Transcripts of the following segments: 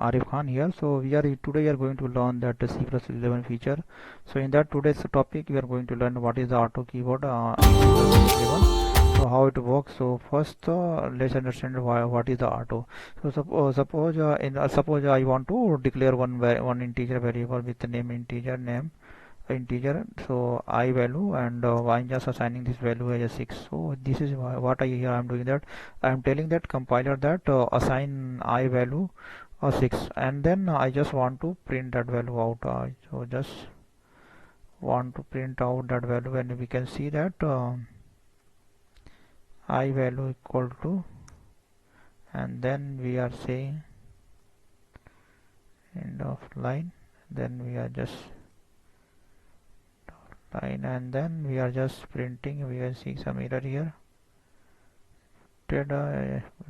Arif Khan here. So we are going to learn that C++11 feature. So in that today's topic we are going to learn what is the auto keyboard in C++11. So how it works. So first let's understand what is the auto. So suppose I want to declare one integer variable with the name integer, so I value, and I'm just assigning this value as a 6. So this is what I'm doing, that I'm telling that compiler that assign I value 6, and then I just want to print that value out. So just want to print out that value, and we can see that I value equal to, and then we are saying end of line, then we are just line, and then we are just printing. We are seeing some error here.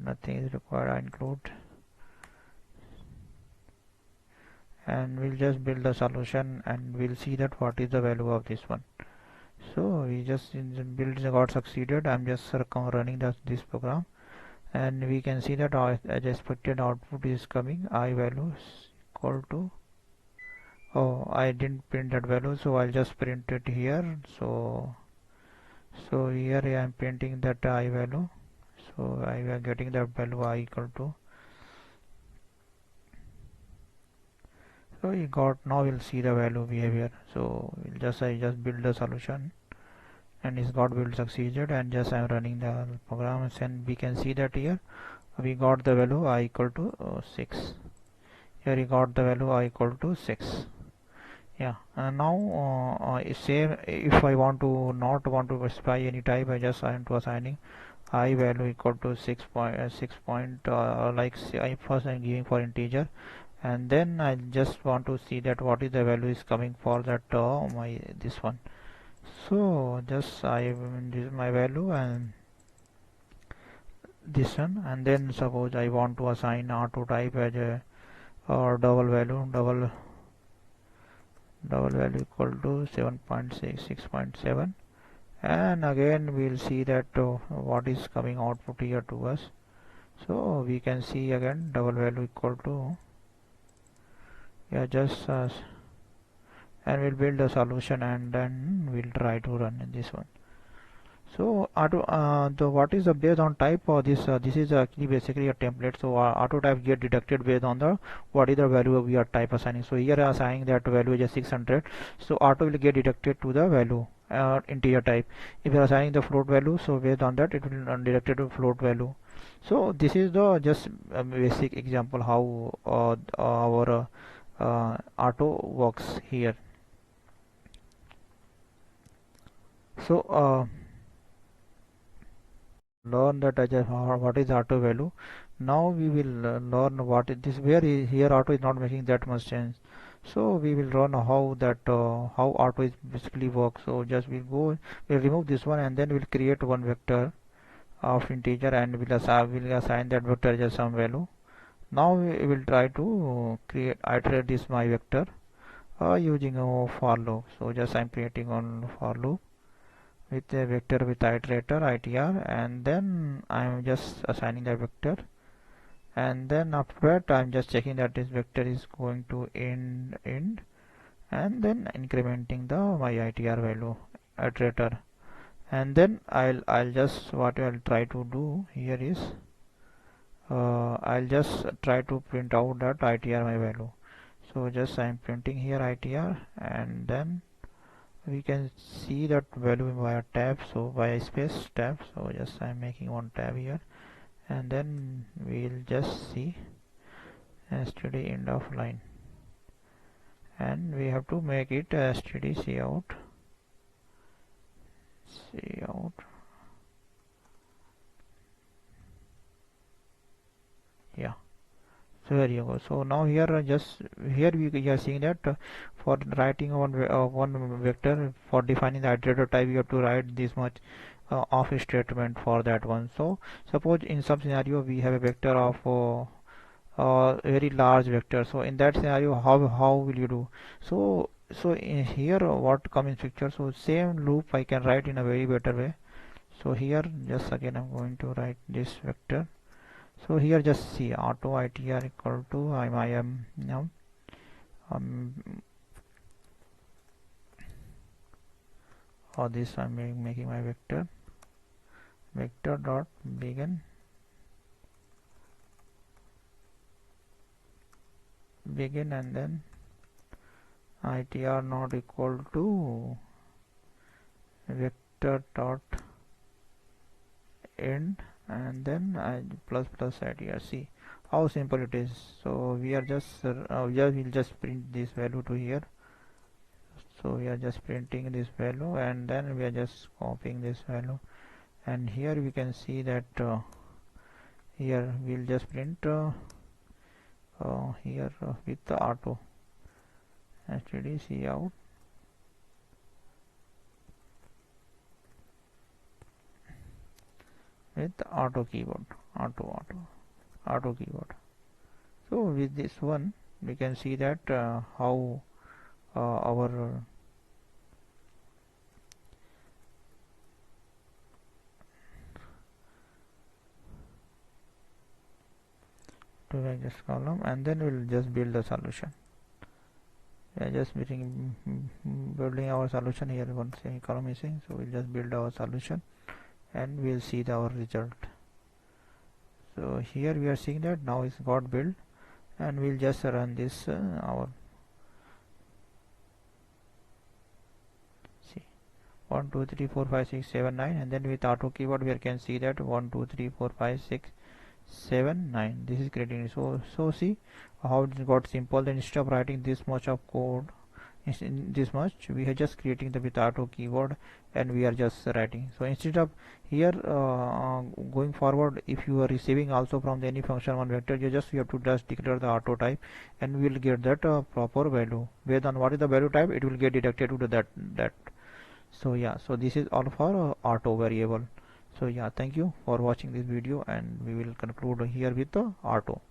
Nothing is required, I include, and we'll just build the solution and we'll see that what is the value of this one. So we just build got succeeded. I'm just running this program, and we can see that as expected output is coming. I value is equal to, oh, I didn't print that value, so I'll just print it here. So here I am printing that I value, so I am getting that value I equal to. So you got, now we'll see the value behavior. So I just build the solution, and it's got build succeeded, and just I'm running the program, and we can see that here we got the value I equal to 6. Here we got the value I equal to 6. Yeah, and now say if I want to not want to specify any type, I am to assigning I value equal to 6 point like I first I'm giving for integer, and then I just want to see that what is the value is coming for that this one. So just I this is my value and this one, and then suppose I want to assign auto type as a double value equal to 6.7, and again we'll see that what is coming output here to us. So we can see again double value equal to, yeah, just and we'll build a solution, and then we'll try to run this one. So what is the based on type, or this is actually basically a template. So auto type get deducted based on the what is the value we are type assigning. So here assigning that value is 600, so auto will get deducted to the value integer type. If you are assigning the float value, so based on that it will deducted to float value. So this is the just basic example how our auto works here. So learn that what is auto value. Now we will learn what is this, where here auto is not making that much sense. So we will learn how that how auto is basically works. So just we'll remove this one, and then we'll create one vector of integer, and we'll assign that vector as some value. Now we will try to iterate this my vector using a for loop. So just I'm creating one for loop with a vector with iterator itr, and then I'm just assigning that vector, and then after that I'm just checking that this vector is going to end, and then incrementing the my itr value iterator, and then I'll just what I'll try to do here is I'll just try to print out that itr my value. So just I'm printing here itr, and then we can see that value via tab, so via space tab. So just I'm making one tab here, and then we'll just see std end of line, and we have to make it std cout. Yeah, so here you go. So now here here we are seeing that for writing one vector, for defining the iterator type, you have to write this much of a statement for that one. So suppose in some scenario we have a vector of very large vector. So in that scenario, how will you do? So in here what come in picture? So same loop I can write in a very better way. So here just again I'm going to write this vector. So here just see auto itr equal to I am now or this I'm making my vector dot begin and then itr not equal to vector dot end and then plus itr. See how simple it is. So we are just we'll just print this value to here. So we are just printing this value and then we are just copying this value, and here we can see that here we'll just print here with the auto std cout with the auto keyboard, auto keyboard. So with this one we can see that how our to make this column, and then we'll just build the solution. We are just building our solution here. One column missing, so we'll just build our solution and we'll see our result. So here we are seeing that now it's got built, and we'll just run this our see 1 2 3 4 5 6 7 9, and then with auto keyword we can see that 1 2 3 4 5 6 7 9. This is creating. So see how it got simple. Then instead of writing this much of code, this much we are just creating the with auto keyword and we are just writing. So instead of here going forward, if you are receiving also from any function one vector, you have to just declare the auto type and we will get that proper value based on what is the value type, it will get deducted to that. So yeah, so this is all for auto variable. So yeah, thank you for watching this video, and we will conclude here with the auto.